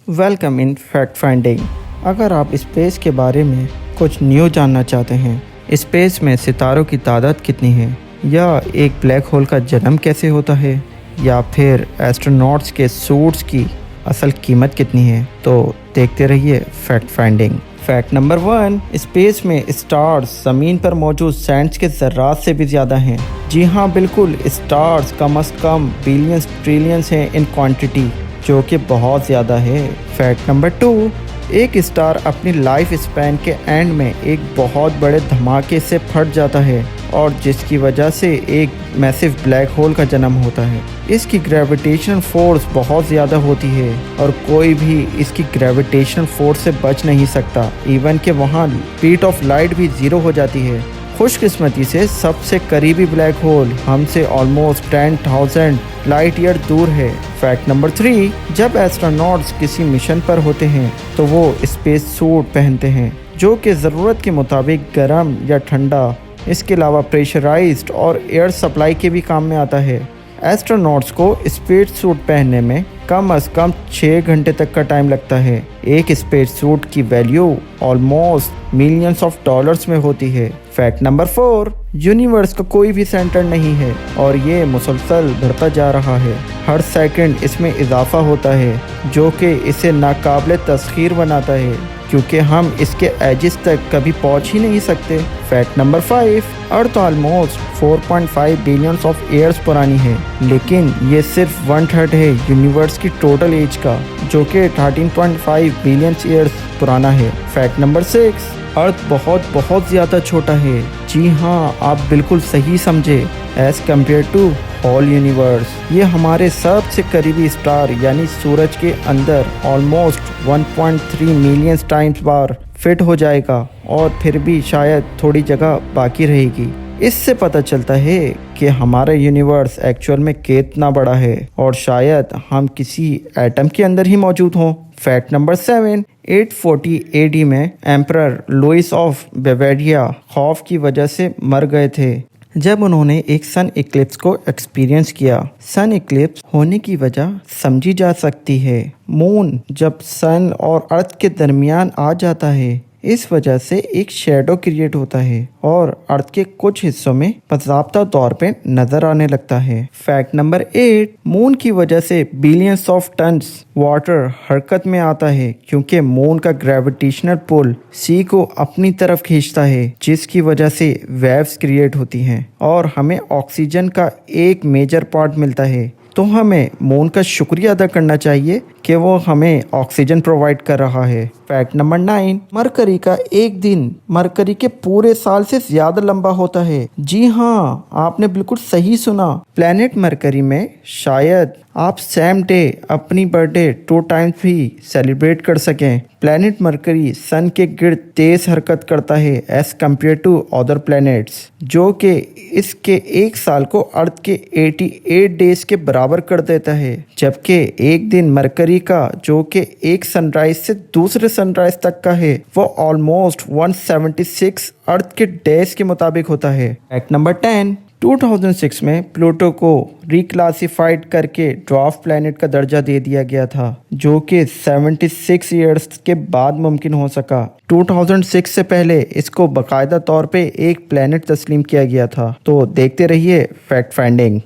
Welcome in fact finding. اگر آپ space کے بارے میں کچھ نیو جاننا چاہتے ہیں، اسپیس میں ستاروں کی تعداد کتنی ہے، یا ایک بلیک ہول کا جنم کیسے ہوتا ہے، یا پھر ایسٹروناٹس کے سوٹس کی اصل قیمت کتنی ہے، تو دیکھتے رہیے fact finding. Fact number 1، space میں اسٹارز زمین پر موجود سینڈز کے ذرات سے بھی زیادہ ہیں۔ جی ہاں، بالکل، اسٹارز کم از کم بلینز ٹریلینز ہیں ان کوانٹٹی، جو کہ بہت زیادہ ہے۔ فیکٹ نمبر 2، ایک اسٹار اپنی لائف اسپین کے اینڈ میں ایک بہت بڑے دھماکے سے پھٹ جاتا ہے، اور جس کی وجہ سے ایک میسو بلیک ہول کا جنم ہوتا ہے۔ اس کی گریویٹیشنل فورس بہت زیادہ ہوتی ہے، اور کوئی بھی اس کی گریویٹیشنل فورس سے بچ نہیں سکتا، ایون کہ وہاں اسپیڈ آف لائٹ بھی 0 ہو جاتی ہے۔ خوش قسمتی سے سب سے قریبی بلیک ہول ہم سے آلموسٹ 10,000 لائٹ ایئر دور ہے۔ فیکٹ نمبر 3، جب ایسٹروناٹس کسی مشن پر ہوتے ہیں تو وہ اسپیس سوٹ پہنتے ہیں، جو کہ ضرورت کے مطابق گرم یا ٹھنڈا، اس کے علاوہ پریشرائزڈ اور ایئر سپلائی کے بھی کام میں آتا ہے۔ ایسٹروناٹس کو اسپیس سوٹ پہننے میں کم از کم 6 گھنٹے تک کا ٹائم لگتا ہے۔ ایک اسپیس سوٹ کی value almost millions of dollars میں ہوتی ہے۔ فیکٹ نمبر 4، یونیورس کا کوئی بھی سینٹر نہیں ہے، اور یہ مسلسل بڑھتا جا رہا ہے۔ ہر سیکنڈ اس میں اضافہ ہوتا ہے، جو کہ اسے ناقابل تسخیر بناتا ہے، کیونکہ ہم اس کے ایجز تک کبھی پہنچ ہی نہیں سکتے۔ Fact number 5، earth almost 4.5 billions of years پرانی ہے، لیکن یہ صرف 1/3 ہے یونیورس کی ٹوٹل ایج کا، جو کہ 13.5 بلینز ایئرز پرانا ہے۔ فیکٹ نمبر 6، ارتھ بہت زیادہ چھوٹا ہے۔ جی ہاں، آپ بالکل صحیح سمجھے، as compared two whole universe. یہ ہمارے سب سے قریبی اسٹار یعنی سورج کے اندر آلموسٹ 1.3 ملینز ٹائمز بار فٹ ہو جائے گا، اور پھر بھی شاید تھوڑی جگہ باقی رہے گی۔ اس سے پتہ چلتا ہے کہ ہمارا یونیورس ایکچوئل میں کتنا بڑا ہے، اور شاید ہم کسی ایٹم کے اندر ہی موجود ہوں۔ فیکٹ نمبر 7، 840 AD میں ایمپرر لوئس آف بیویریا خوف کی وجہ سے مر گئے تھے جب انہوں نے ایک سن ایکلپس کو ایکسپیرینس کیا۔ سن ایکلپس ہونے کی وجہ سمجھی جا سکتی ہے۔ مون جب سن اور ارتھ کے درمیان آ جاتا ہے، اس وجہ سے ایک شیڈو کریٹ ہوتا ہے، اور ارتھ کے کچھ حصوں میں باضابطہ طور پہ نظر آنے لگتا ہے۔ فیکٹ نمبر 8، مون کی وجہ سے بلینز آف ٹنز واٹر حرکت میں آتا ہے، کیونکہ مون کا گریویٹیشنل پل سی کو اپنی طرف کھینچتا ہے، جس کی وجہ سے ویوز کریٹ ہوتی ہیں، اور ہمیں آکسیجن کا ایک میجر پارٹ ملتا ہے۔ تو ہمیں مون کا شکریہ ادا کرنا چاہیے کہ وہ ہمیں آکسیجن پرووائڈ کر رہا ہے۔ فیکٹ نمبر 9، مرکری کا ایک دن مرکری کے پورے سال سے زیادہ لمبا ہوتا ہے۔ جی ہاں، آپ نے بالکل صحیح سنا۔ پلانٹ مرکری میں شاید آپ سیم ڈے اپنی برتھ ڈے 2 ٹائمز بھی سیلیبریٹ کر سکیں۔ پلانٹ مرکری سن کے گرد تیز حرکت کرتا ہے as compared to other plants, جو کہ اس کے ایک سال کو ارتھ کے 88 ڈیز کے برابر کر دیتا ہے، جبکہ ایک دن مرکری کا جو کہ ایک سن رائز سے دوسرے سن رائز تک کا ہے، وہ آلموسٹ 176 ارتھ کے ڈیز کے مطابق ہوتا ہے۔ فیکٹ نمبر 10، 2006 میں پلوٹو کو ریکلاسیفائڈ کر کے ڈوارف پلانٹ کا درجہ دے دیا گیا تھا، جو کہ 76 ایئرز کے بعد ممکن ہو سکا۔ 2006 سے پہلے اس کو باقاعدہ طور پہ ایک پلانٹ تسلیم کیا گیا تھا۔ تو دیکھتے رہیے فیکٹ فائنڈنگ۔